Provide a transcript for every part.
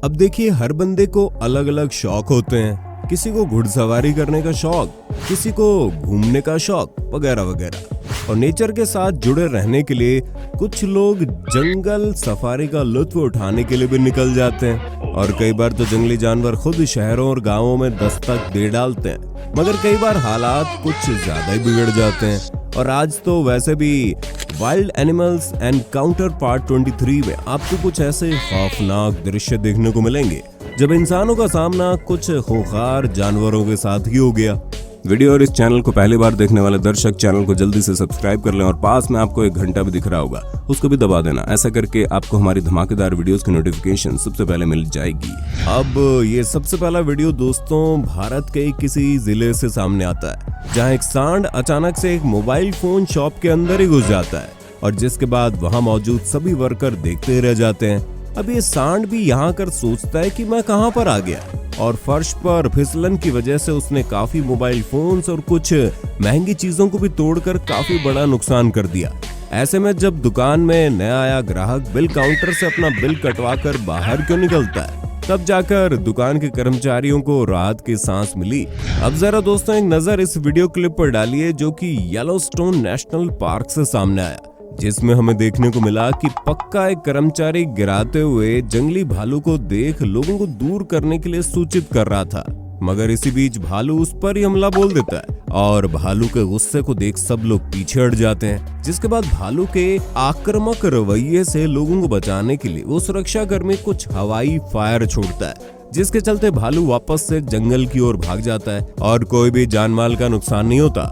अब देखिए, हर बंदे को अलग अलग शौक होते हैं। किसी को घुड़सवारी करने का शौक, किसी को घूमने का शौक वगैरह वगैरह। और नेचर के साथ जुड़े रहने के लिए कुछ लोग जंगल सफारी का लुत्फ उठाने के लिए भी निकल जाते हैं। और कई बार तो जंगली जानवर खुद शहरों और गांवों में दस्तक दे डालते हैं, मगर कई बार हालात कुछ ज्यादा ही बिगड़ जाते हैं। और आज तो वैसे भी वाइल्ड एनिमल्स एनकाउंटर पार्ट 23 में आपको कुछ ऐसे खौफनाक दृश्य देखने को मिलेंगे जब इंसानों का सामना कुछ खूंखार जानवरों के साथ ही हो गया। वीडियो और इस चैनल को पहली बार देखने वाले दर्शक चैनल को जल्दी से सब्सक्राइब कर लें और पास में आपको एक घंटा भी दिख रहा होगा, उसको भी दबा देना। ऐसा करके आपको हमारी धमाकेदार वीडियोस की नोटिफिकेशन सबसे पहले मिल जाएगी। अब ये सबसे पहला वीडियो दोस्तों भारत के किसी जिले से सामने आता है, जहाँ एक सांड अचानक से एक मोबाइल फोन शॉप के अंदर ही घुस जाता है और जिसके बाद वहाँ मौजूद सभी वर्कर देखते रह जाते हैं। अब ये सांड भी यहाँ कर सोचता है कि मैं कहाँ पर आ गया, और फर्श पर फिसलन की वजह से उसने काफी मोबाइल फोन्स और कुछ महंगी चीजों को भी तोड़कर काफी बड़ा नुकसान कर दिया। ऐसे में जब दुकान में नया आया ग्राहक बिल काउंटर से अपना बिल कटवा कर बाहर क्यों निकलता है, तब जाकर दुकान के कर्मचारियों को राहत की सांस मिली। अब जरा दोस्तों एक नजर इस वीडियो क्लिप पर डालिए जो कि येलोस्टोन नेशनल पार्क से सामने आया, जिसमें हमें देखने को मिला कि पक्का एक कर्मचारी गिराते हुए जंगली भालू को देख लोगों को दूर करने के लिए सूचित कर रहा था, मगर इसी बीच भालू उस पर ही हमला बोल देता है और भालू के गुस्से को देख सब लोग पीछे हट जाते हैं। जिसके बाद भालू के आक्रामक रवैये से लोगों को बचाने के लिए वो सुरक्षा कर्मी कुछ हवाई फायर छोड़ता है, जिसके चलते भालू वापस से जंगल की ओर भाग जाता है और कोई भी जान माल का नुकसान नहीं होता।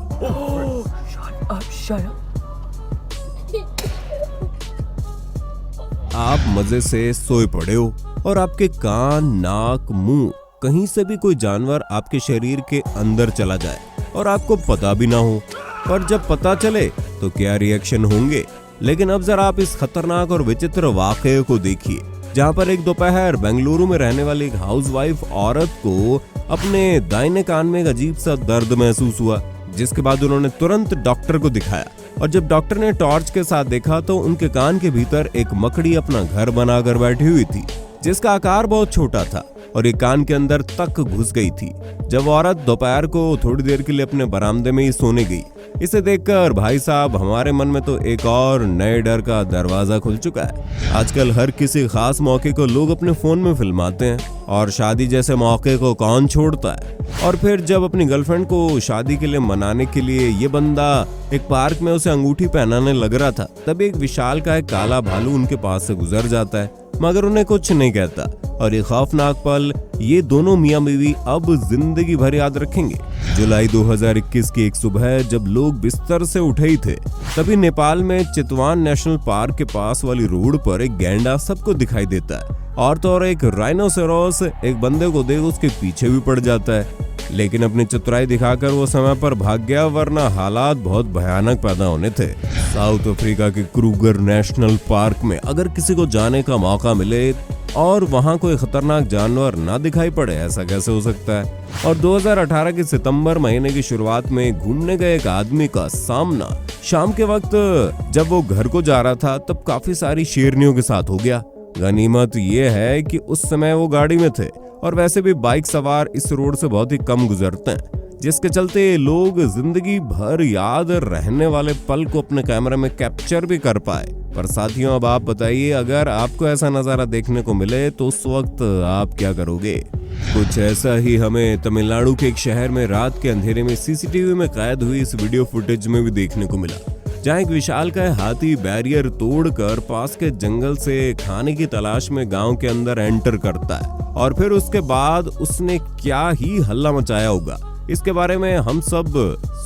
आप मजे से सोए पड़े हो और आपके कान, नाक, मुंह कहीं से भी कोई जानवर आपके शरीर के अंदर चला जाए और आपको पता भी ना हो, और जब पता चले तो क्या रिएक्शन होंगे। लेकिन अब जरा आप इस खतरनाक और विचित्र वाकये को देखिए, जहां पर एक दोपहर बेंगलुरु में रहने वाली एक हाउसवाइफ औरत को अपने दाहिने कान में एक अजीब सा दर्द महसूस हुआ, जिसके बाद उन्होंने तुरंत डॉक्टर को दिखाया। और जब डॉक्टर ने टॉर्च के साथ देखा तो उनके कान के भीतर एक मकड़ी अपना घर बनाकर बैठी हुई थी, जिसका आकार बहुत छोटा था और ये कान के अंदर तक घुस गई थी। जब औरत दोपहर को थोड़ी देर के लिए अपने बरामदे में ही सोने गई, इसे देखकर भाई साहब हमारे मन में तो एक और नए डर का दरवाजा खुल चुका है। आजकल हर किसी खास मौके को लोग अपने फोन में फिल्माते हैं, और शादी जैसे मौके को कौन छोड़ता है। और फिर जब अपनी गर्लफ्रेंड को शादी के लिए मनाने के लिए ये बंदा एक पार्क में उसे अंगूठी पहनाने लग रहा था, तब एक विशाल का एक काला भालू उनके पास से गुजर जाता है, मगर उन्हें कुछ नहीं कहता। और ये खौफनाक पल ये दोनों मियां बीवी अब जिंदगी भर याद रखेंगे। जुलाई 2021 की एक सुबह जब लोग बिस्तर से उठे ही थे, तभी नेपाल में चितवान नेशनल पार्क के पास वाली रोड पर एक गैंडा सबको दिखाई देता है, और तो और एक राइनोसेरोस एक बंदे को देख उसके पीछे भी पड़ जाता है। लेकिन अपनी चतुराई दिखाकर वो समय पर भाग गया, वरना हालात बहुत भयानक पैदा होने थे। साउथ अफ्रीका के क्रूगर नेशनल पार्क में अगर किसी को जाने का मौका मिले और वहां कोई खतरनाक जानवर ना दिखाई पड़े, ऐसा कैसे हो सकता है। और 2018 के सितंबर महीने की शुरुआत में घूमने गए एक आदमी का सामना शाम के वक्त जब वो घर को जा रहा था तब काफी सारी शेरनियों के साथ हो गया। गनीमत ये है कि उस समय वो गाड़ी में थे, और वैसे भी बाइक सवार इस रोड से बहुत ही कम गुजरते हैं, जिसके चलते लोग जिंदगी भर याद रहने वाले पल को अपने कैमरे में कैप्चर भी कर पाए। पर साथियों अब आप बताइए, अगर आपको ऐसा नजारा देखने को मिले तो उस वक्त आप क्या करोगे। कुछ ऐसा ही हमें तमिलनाडु के एक शहर में रात के अंधेरे में सीसीटीवी में कैद हुई इस वीडियो फुटेज में भी देखने को मिला, जहाँ एक विशालकाय हाथी बैरियर तोड़कर पास के जंगल से खाने की तलाश में गांव के अंदर एंटर करता है, और फिर उसके बाद उसने क्या ही हल्ला मचाया होगा, इसके बारे में हम सब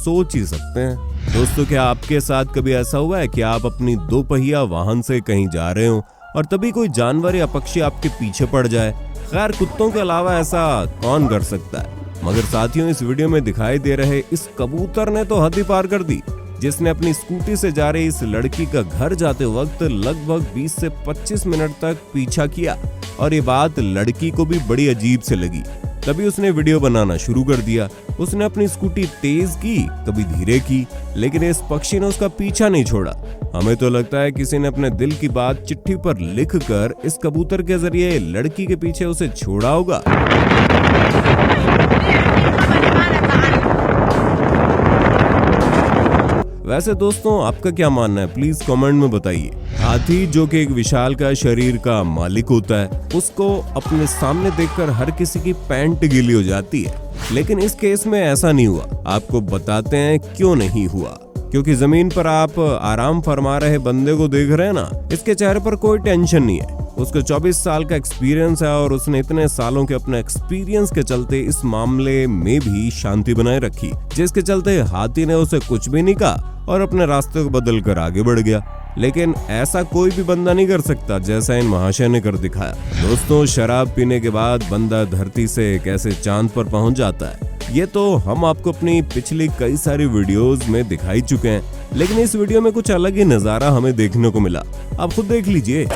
सोच ही सकते हैं। दोस्तों, क्या आपके साथ कभी ऐसा हुआ है कि आप अपनी दोपहिया वाहन से कहीं जा रहे हो और तभी कोई जानवर या पक्षी आपके पीछे पड़ जाए? खैर, कुत्तों के अलावा ऐसा कौन कर सकता है, मगर साथियों इस वीडियो में दिखाई दे रहे इस कबूतर ने तो हद ही पार कर दी, जिसने अपनी स्कूटी से जा रही इस लड़की का घर जाते वक्त लगभग 20 से 25 मिनट तक पीछा किया। और ये बात लड़की को भी बड़ी अजीब से लगी, तभी उसने वीडियो बनाना शुरू कर दिया। उसने अपनी स्कूटी तेज की, कभी धीरे की, लेकिन इस पक्षी ने उसका पीछा नहीं छोड़ा। हमें तो लगता है किसी ने अपने दिल की बात चिट्ठी पर लिखकर इस कबूतर के जरिए लड़की के पीछे उसे छोड़ा होगा। वैसे दोस्तों, आपका क्या मानना है, प्लीज कमेंट में बताइए। हाथी जो कि एक विशालकाय शरीर का मालिक होता है, उसको अपने सामने देखकर हर किसी की पैंट गीली हो जाती है, लेकिन इस केस में ऐसा नहीं हुआ। आपको बताते हैं क्यों नहीं हुआ। क्योंकि जमीन पर आप आराम फरमा रहे बंदे को देख रहे हैं ना, इसके चेहरे पर कोई टेंशन नहीं है। उसको 24 साल का एक्सपीरियंस है और उसने इतने सालों के अपने एक्सपीरियंस के चलते इस मामले में भी शांति बनाए रखी, जिसके चलते हाथी ने उसे कुछ भी नहीं कहा और अपने रास्ते को बदल कर आगे बढ़ गया। लेकिन ऐसा कोई भी बंदा नहीं कर सकता जैसा इन महाशय ने कर दिखाया। दोस्तों, शराब पीने के बाद बंदा धरती से कैसे चांद पर पहुंच जाता है, ये तो हम आपको अपनी पिछली कई सारी वीडियोस में दिखाई चुके हैं, लेकिन इस वीडियो में कुछ अलग ही नजारा हमें देखने को मिला। आप खुद देख लीजिए।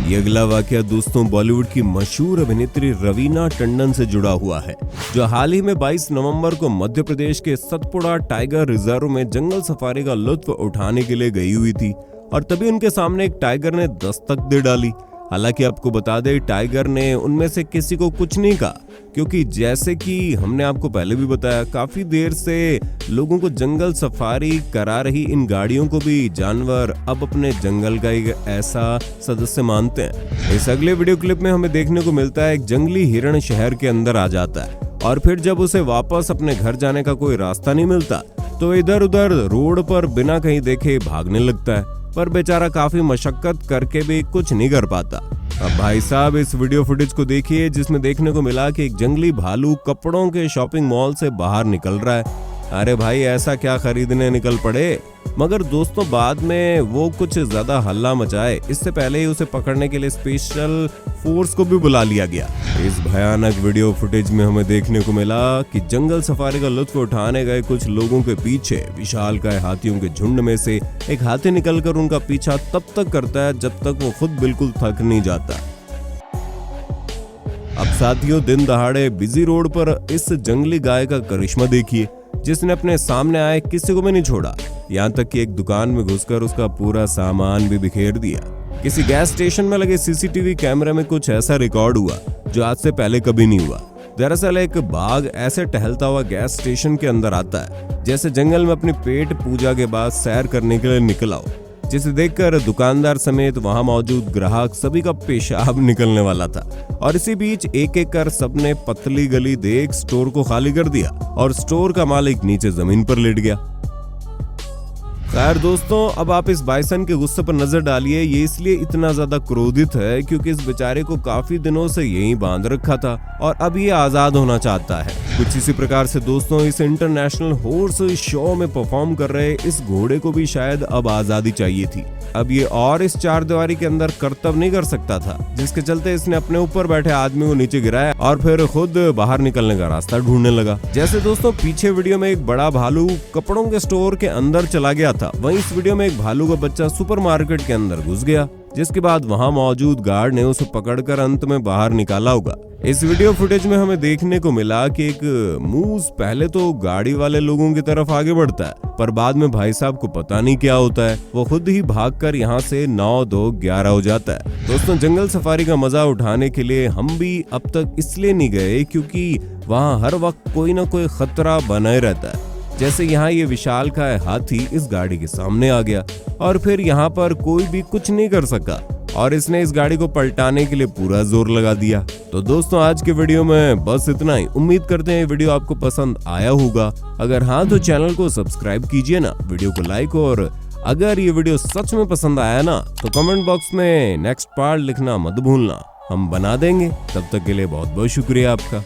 ये अगला वाकया दोस्तों बॉलीवुड की मशहूर अभिनेत्री रवीना टंडन से जुड़ा हुआ है, जो हाल ही में 22 नवंबर को मध्य प्रदेश के सतपुड़ा टाइगर रिजर्व में जंगल सफारी का लुत्फ उठाने के लिए गई हुई थी और तभी उनके सामने एक टाइगर ने दस्तक दे डाली। हालांकि आपको बता दें, टाइगर ने उनमें से किसी को कुछ नहीं कहा, क्योंकि जैसे कि हमने आपको पहले भी बताया, काफी देर से लोगों को जंगल सफारी करा रही इन गाड़ियों को भी जानवर अब अपने जंगल का एक ऐसा सदस्य मानते हैं। इस अगले वीडियो क्लिप में हमें देखने को मिलता है एक जंगली हिरण शहर के अंदर आ जाता है और फिर जब उसे वापस अपने घर जाने का कोई रास्ता नहीं मिलता तो इधर उधर रोड पर बिना कहीं देखे भागने लगता है, पर बेचारा काफी मशक्कत करके भी कुछ नहीं कर पाता। अब भाई साहब, इस वीडियो फुटेज को देखिए जिसमें देखने को मिला कि एक जंगली भालू कपड़ों के शॉपिंग मॉल से बाहर निकल रहा है। अरे भाई, ऐसा क्या खरीदने निकल पड़े। मगर दोस्तों, बाद में वो कुछ ज्यादा हल्ला मचाए इससे पहले ही उसे पकड़ने के लिए स्पेशल फोर्स को भी बुला लिया गया। इस भयानक वीडियो फुटेज में हमें देखने को मिला कि जंगल सफारी का लुत्फ उठाने गए कुछ लोगों के पीछे विशालकाय हाथियों के झुंड में से एक हाथी निकलकर उनका पीछा तब तक करता है जब तक वो खुद बिल्कुल थक नहीं जाता। अब साथियों, दिन दहाड़े बिजी रोड पर इस जंगली गाय का करिश्मा देखिए, जिसने अपने सामने आए किसी को भी नहीं छोड़ा, यहाँ तक कि एक दुकान में घुसकर उसका पूरा सामान भी बिखेर दिया। किसी गैस स्टेशन में लगे सीसीटीवी कैमरे में कुछ ऐसा रिकॉर्ड हुआ जो आज से पहले कभी नहीं हुआ। दरअसल एक बाघ ऐसे टहलता हुआ गैस स्टेशन के अंदर आता है जैसे जंगल में अपनी पेट पूजा के बाद सैर करने के लिए निकला हो, जिसे देखकर दुकानदार समेत वहां मौजूद ग्राहक सभी का पेशाब निकलने वाला था। और इसी बीच एक एक कर सबने पतली गली देख स्टोर को खाली कर दिया और स्टोर का मालिक नीचे जमीन पर लेट गया। खैर दोस्तों, अब आप इस बाइसन के गुस्से पर नजर डालिए। ये इसलिए इतना ज्यादा क्रोधित है क्योंकि इस बेचारे को काफी दिनों से यहीं बांध रखा था और अब ये आजाद होना चाहता है। कुछ इसी प्रकार से दोस्तों, इस इंटरनेशनल हॉर्स शो में परफॉर्म कर रहे इस घोड़े को भी शायद अब आजादी चाहिए थी। अब ये और इस चारदीवारी के अंदर कर्तव्य नहीं कर सकता था, जिसके चलते इसने अपने ऊपर बैठे आदमी को नीचे गिराया और फिर खुद बाहर निकलने का रास्ता ढूंढने लगा। जैसे दोस्तों पीछे वीडियो में एक बड़ा भालू कपड़ों के स्टोर के अंदर चला गया था, वहीं इस वीडियो में एक भालू का बच्चा सुपरमार्केट के अंदर घुस गया, जिसके बाद वहां मौजूद गार्ड ने उसे पकड़कर अंत में बाहर निकाला होगा। इस वीडियो फुटेज में हमें देखने को मिला कि एक मूस पहले तो गाड़ी वाले लोगों की तरफ आगे बढ़ता है, पर बाद में भाई साहब को पता नहीं क्या होता है, वो खुद ही भागकर यहाँ से 9-2-11 हो जाता है। दोस्तों, जंगल सफारी का मजा उठाने के लिए हम भी अब तक इसलिए नहीं गए क्योंकि वहाँ हर वक्त कोई ना कोई खतरा बना रहता है। जैसे यहाँ ये विशालकाय हाथी इस गाड़ी के सामने आ गया और फिर यहाँ पर कोई भी कुछ नहीं कर सका और इसने इस गाड़ी को पलटाने के लिए पूरा जोर लगा दिया। तो दोस्तों, आज के वीडियो में बस इतना ही। उम्मीद करते हैं ये वीडियो आपको पसंद आया होगा। अगर हाँ तो चैनल को सब्सक्राइब कीजिए ना, वीडियो को लाइक, और अगर ये वीडियो सच में पसंद आया ना तो कमेंट बॉक्स में नेक्स्ट पार्ट लिखना मत भूलना, हम बना देंगे। तब तक के लिए बहुत बहुत शुक्रिया आपका।